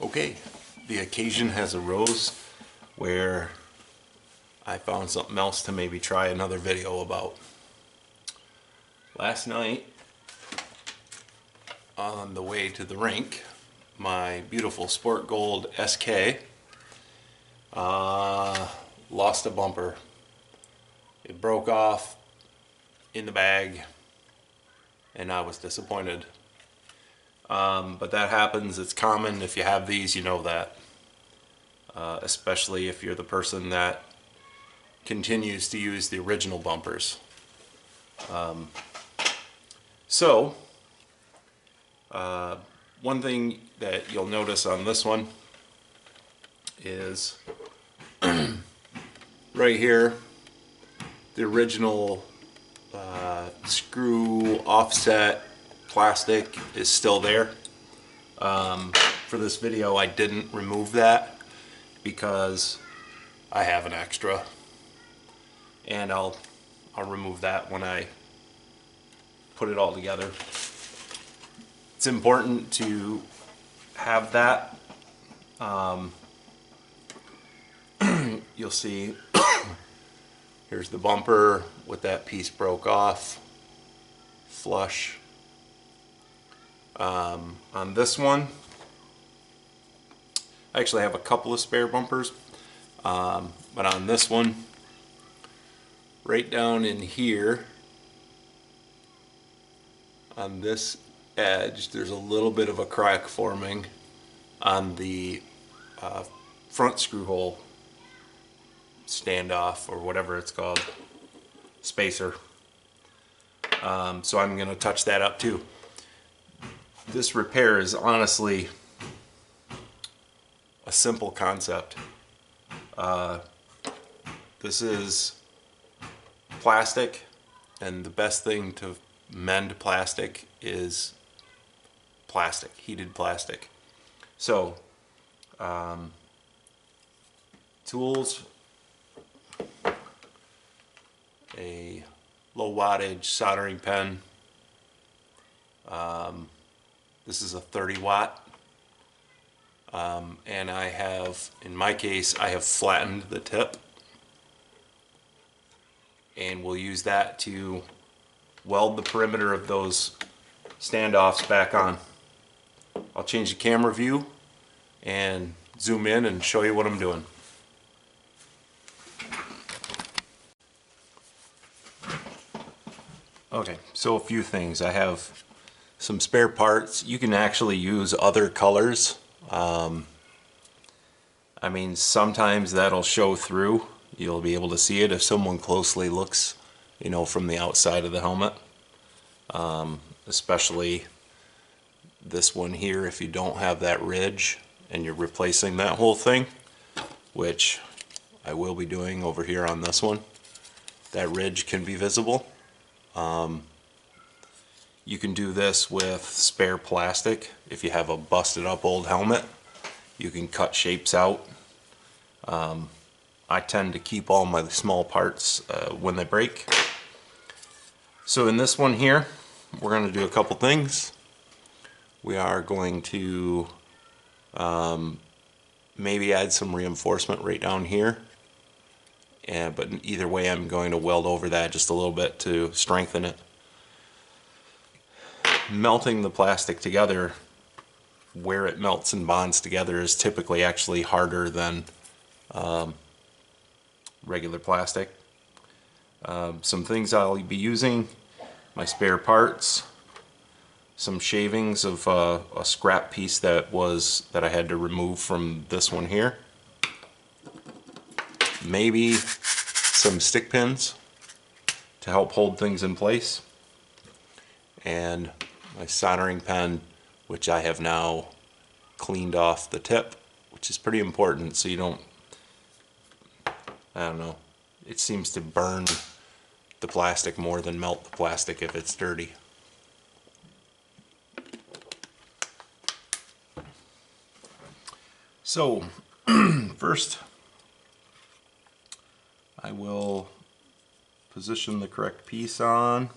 Okay, the occasion has arose where I found something else to maybe try another video about. Last night, on the way to the rink, my beautiful Sport Gold SK lost a bumper. It broke off in the bag and I was disappointed. But that happens, it's common. If you have these, you know that. Especially if you're the person that continues to use the original bumpers. One thing that you'll notice on this one is right here, the original screw offset plastic is still there. For this video I didn't remove that because I have an extra, and I'll remove that when I put it all together. It's important to have that. You'll see here's the bumper with that piece broke off flush. On this one, I actually have a couple of spare bumpers, but on this one, right down in here on this edge, there's a little bit of a crack forming on the front screw hole standoff, or whatever it's called, spacer. So I'm going to touch that up too. This repair is honestly a simple concept. This is plastic, and the best thing to mend plastic is plastic, heated plastic. So, tools, a low wattage soldering pen. This is a 30 watt. And I have, in my case, I have flattened the tip, and we'll use that to weld the perimeter of those standoffs back on. I'll change the camera view and zoom in and show you what I'm doing. Okay, so a few things. I have some spare parts. You can actually use other colors. I mean, sometimes that'll show through. You'll be able to see it if someone closely looks, you know, from the outside of the helmet. Especially this one here, if you don't have that ridge and you're replacing that whole thing, which I will be doing over here on this one. That ridge can be visible. You can do this with spare plastic. If you have a busted up old helmet, you can cut shapes out. I tend to keep all my small parts when they break. So in this one here, we're going to do a couple things. We are going to maybe add some reinforcement right down here. But either way, I'm going to weld over that just a little bit to strengthen it. Melting the plastic together where it melts and bonds together is typically actually harder than regular plastic. Some things I'll be using: my spare parts, some shavings of a scrap piece that I had to remove from this one here, maybe some stick pins to help hold things in place, and my soldering pen, which I have now cleaned off the tip, which is pretty important so you don't, I don't know, it seems to burn the plastic more than melt the plastic if it's dirty. So first I will position the correct piece on.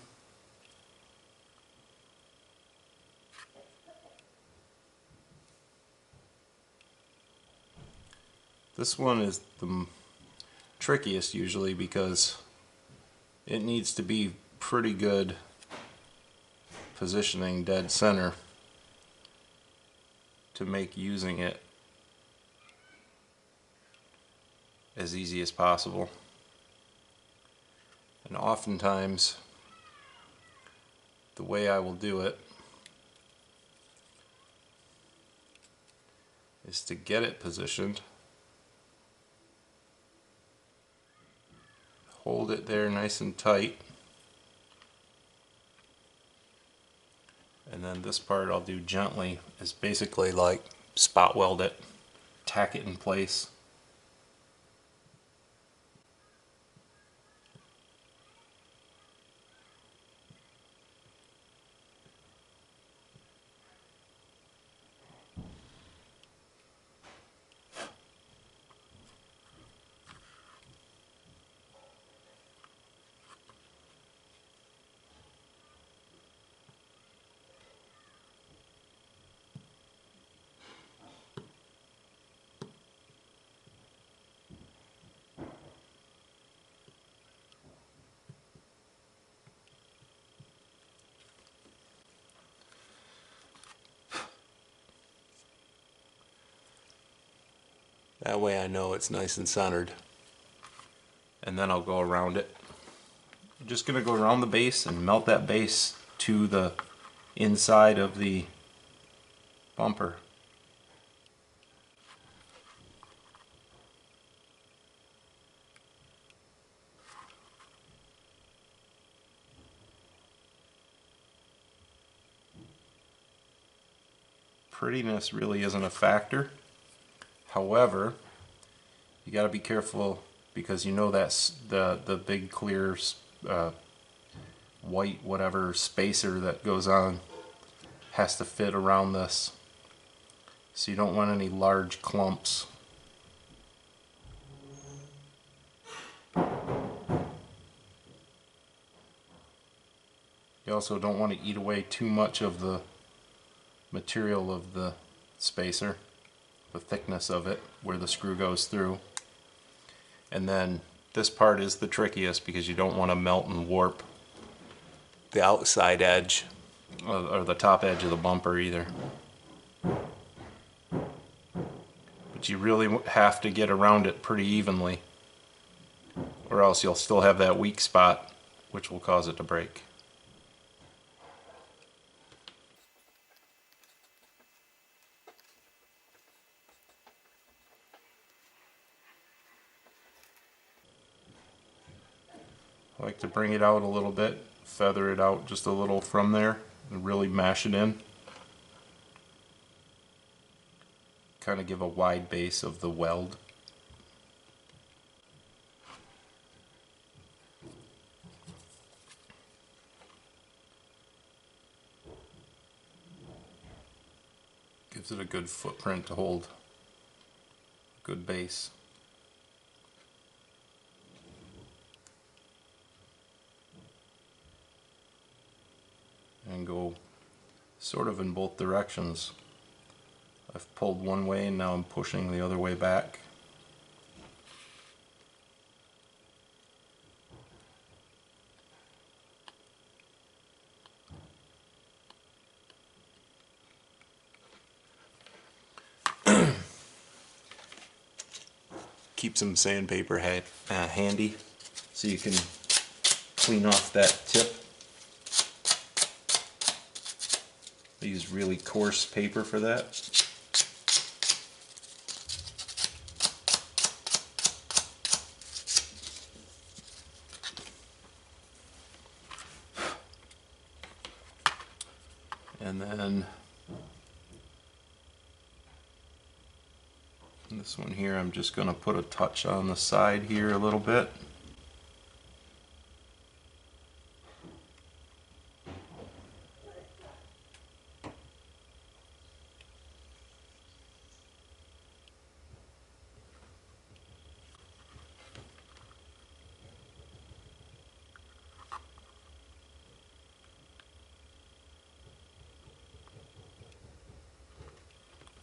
This one is the trickiest usually because it needs to be pretty good positioning dead center to make using it as easy as possible. And oftentimes the way I will do it is to get it positioned, hold it there nice and tight, and then this part I'll do gently, is basically like spot weld it, tack it in place. That way I know it's nice and centered. And then I'll go around it. I'm just going to go around the base and melt that base to the inside of the bumper. Prettiness really isn't a factor. However, you got to be careful because you know that's the big clear white whatever spacer that goes on has to fit around this, so you don't want any large clumps. You also don't want to eat away too much of the material of the spacer, the thickness of it where the screw goes through. And then this part is the trickiest because you don't want to melt and warp the outside edge or the top edge of the bumper either. But you really have to get around it pretty evenly, or else you'll still have that weak spot which will cause it to break. I like to bring it out a little bit, feather it out just a little from there, and really mash it in. Kind of give a wide base of the weld. Gives it a good footprint to hold a good base. And go sort of in both directions. I've pulled one way and now I'm pushing the other way back. Keep some sandpaper handy so you can clean off that tip. I use really coarse paper for that. And then this one here, I'm just going to put a touch on the side here a little bit.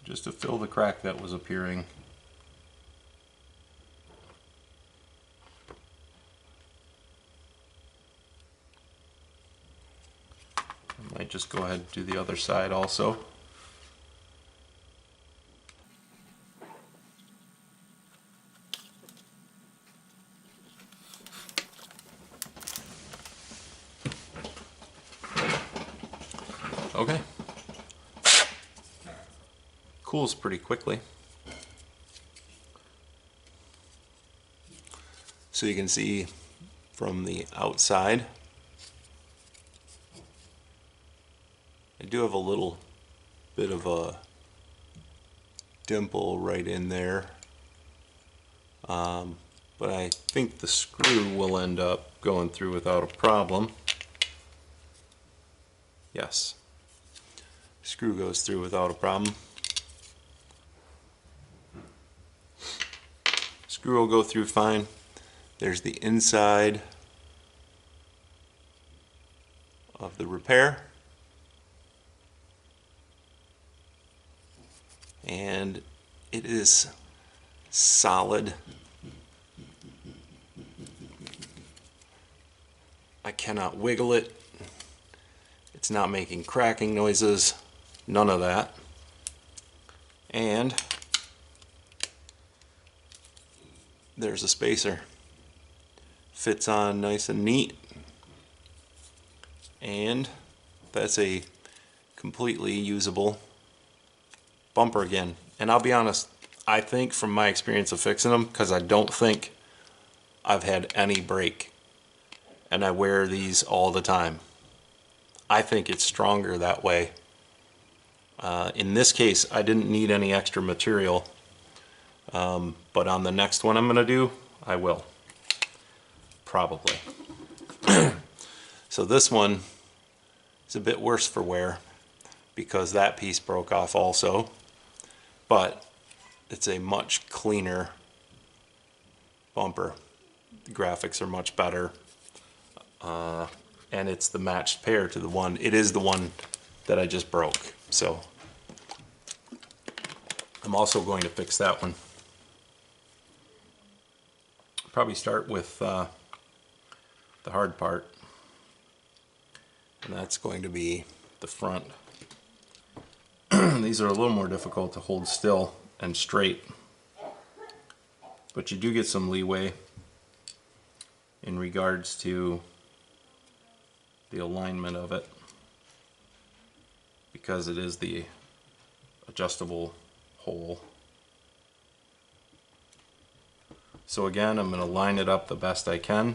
Just to fill the crack that was appearing. Might just go ahead and do the other side also. Okay. Cools pretty quickly. So you can see from the outside, I do have a little bit of a dimple right in there, but I think the screw will end up going through without a problem. Yes, screw goes through without a problem. Screw will go through fine. There's the inside of the repair, and it is solid. I cannot wiggle it. It's not making cracking noises, none of that. And there's a spacer. Fits on nice and neat. And that's a completely usable bumper again. And I'll be honest, I think from my experience of fixing them, because I don't think I've had any break, and I wear these all the time, I think it's stronger that way. In this case, I didn't need any extra material, but on the next one I'm going to do, I will. Probably. So this one is a bit worse for wear because that piece broke off also, but it's a much cleaner bumper. The graphics are much better, and it's the matched pair to the one. It is the one that I just broke, so I'm also going to fix that one. Probably start with the hard part, and that's going to be the front. These are a little more difficult to hold still and straight, but you do get some leeway in regards to the alignment of it because it is the adjustable hole. So again, I'm going to line it up the best I can.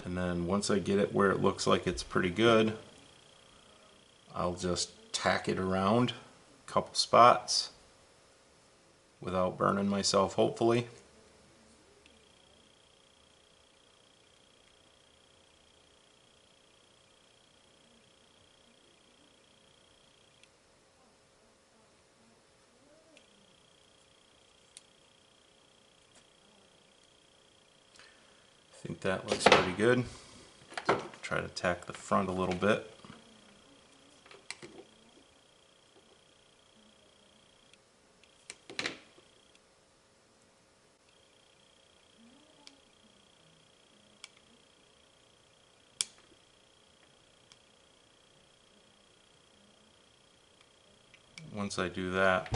And then once I get it where it looks like it's pretty good, I'll just tack it around a couple spots without burning myself, hopefully. I think that looks pretty good. Try to tack the front a little bit. Once I do that,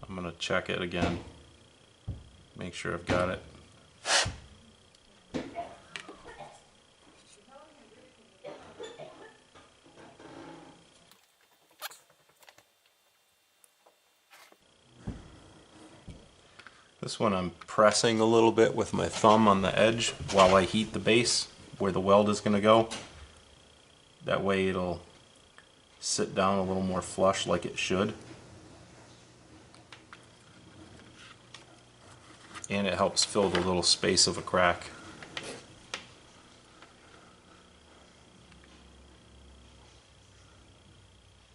I'm going to check it again, make sure I've got it. This one I'm pressing a little bit with my thumb on the edge while I heat the base where the weld is going to go. That way it'll sit down a little more flush like it should. And it helps fill the little space of a crack.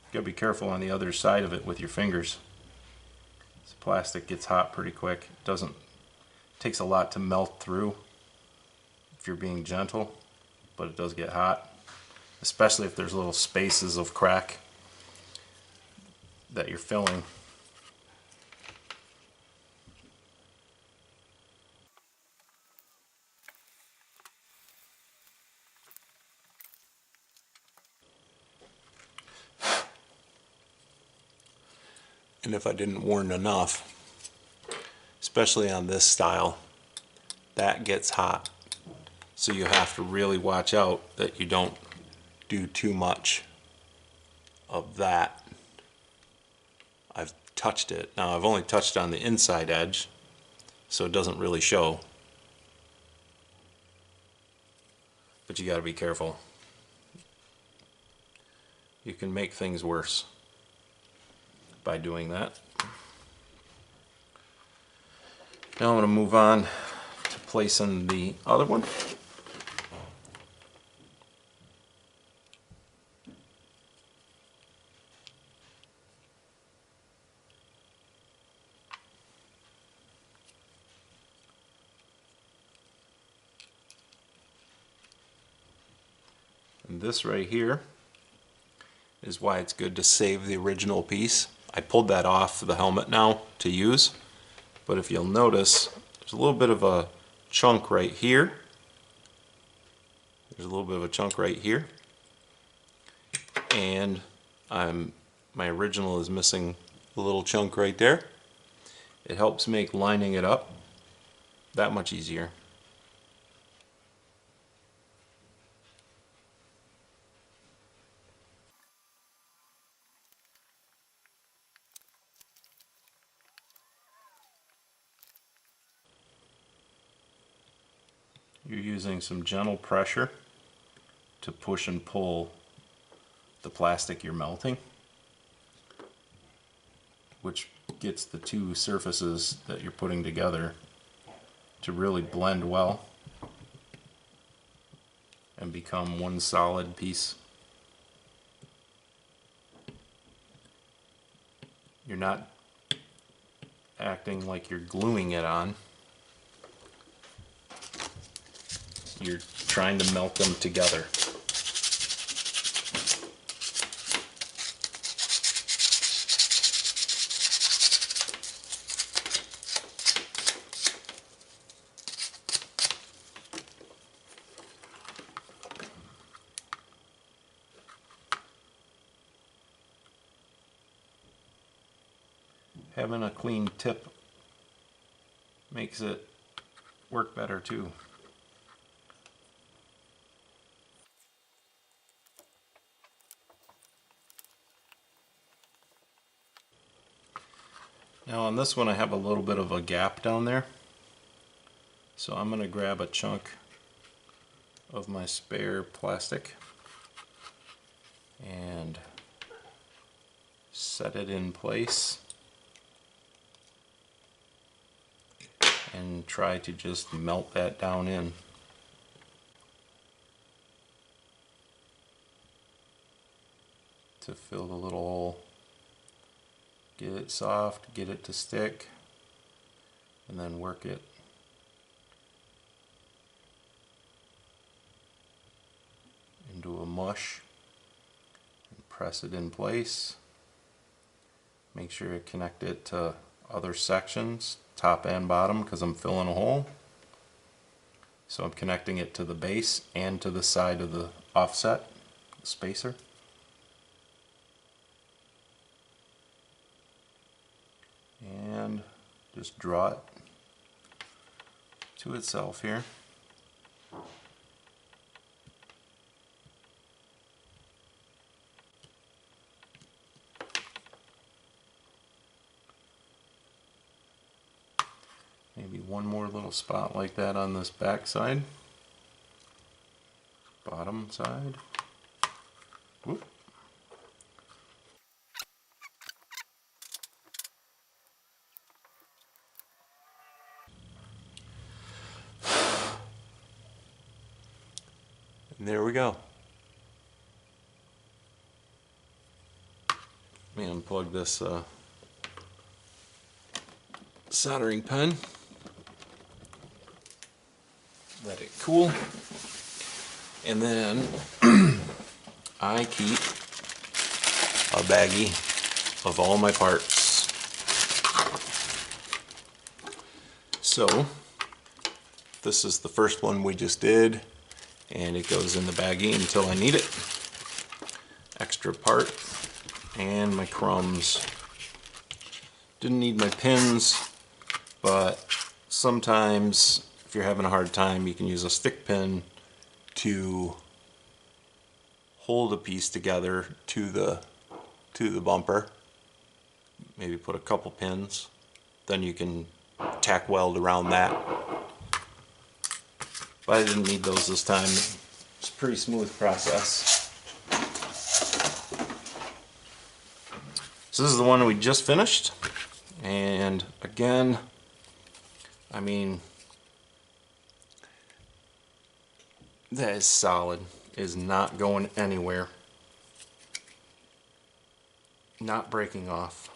You gotta be careful on the other side of it with your fingers. This plastic gets hot pretty quick. It takes a lot to melt through if you're being gentle, but it does get hot, especially if there's little spaces of crack that you're filling. And if I didn't warn enough, especially on this style, that gets hot. So you have to really watch out that you don't do too much of that. I've touched it. Now I've only touched on the inside edge, so it doesn't really show. But you gotta be careful. You can make things worse by doing that. Now I'm gonna move on to placing the other one. And this right here is why it's good to save the original piece. I pulled that off the helmet now to use, but if you'll notice, there's a little bit of a chunk right here. There's a little bit of a chunk right here, and my original is missing a little chunk right there. It helps make lining it up that much easier. You're using some gentle pressure to push and pull the plastic you're melting, which gets the two surfaces that you're putting together to really blend well and become one solid piece. You're not acting like you're gluing it on. You're trying to melt them together. Having a clean tip makes it work better too. Now on this one I have a little bit of a gap down there, so I'm going to grab a chunk of my spare plastic and set it in place and try to just melt that down in. To fill the little hole. Get it soft, get it to stick, and then work it into a mush and press it in place. Make sure you connect it to other sections, top and bottom, because I'm filling a hole. So I'm connecting it to the base and to the side of the offset spacer. And just draw it to itself here. Maybe one more little spot like that on this back side, bottom side. Whoop. And there we go. Let me unplug this soldering pen. Let it cool. And then I keep a baggie of all my parts. So this is the first one we just did, and it goes in the baggie until I need it. Extra part and my crumbs. Didn't need my pins, but sometimes if you're having a hard time, you can use a stick pin to hold a piece together to the bumper. Maybe put a couple pins, then you can tack weld around that. But I didn't need those this time. It's a pretty smooth process. So this is the one we just finished, and again, I mean, that is solid. It is not going anywhere. Not breaking off.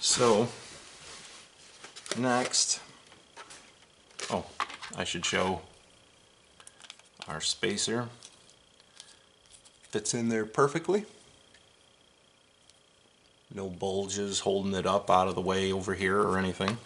So next, oh, I should show our spacer. Fits in there perfectly. No bulges holding it up out of the way over here or anything.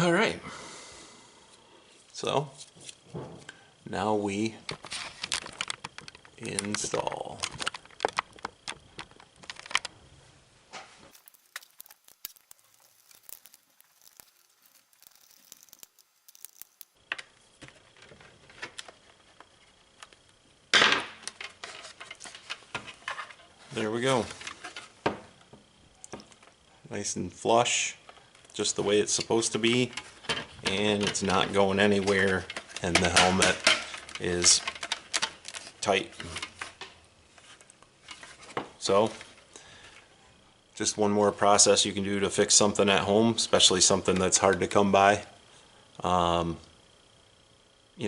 All right, so now we install. There we go. Nice and flush, just the way it's supposed to be, and it's not going anywhere, and the helmet is tight. So just one more process you can do to fix something at home, especially something that's hard to come by. You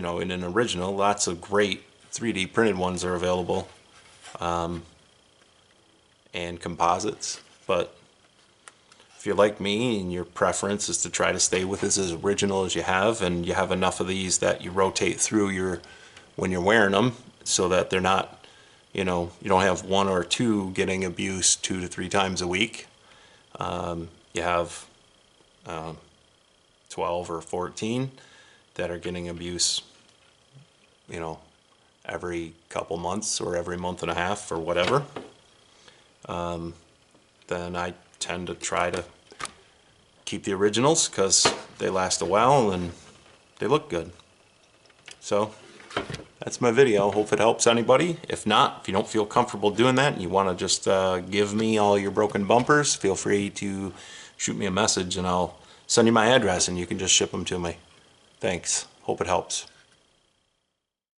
know, in an original, lots of great 3D printed ones are available, and composites, but if you're like me and your preference is to try to stay with this as original as you have, and you have enough of these that you rotate through when you're wearing them, so that they're not, you know, you don't have one or two getting abuse 2 to 3 times a week. You have 12 or 14 that are getting abuse, you know, every couple months or every month and a half or whatever. Then I tend to try to keep the originals because they last a while and they look good. So that's my video. Hope it helps anybody. If not, if you don't feel comfortable doing that and you want to just give me all your broken bumpers, feel free to shoot me a message and I'll send you my address and you can just ship them to me. Thanks. Hope it helps.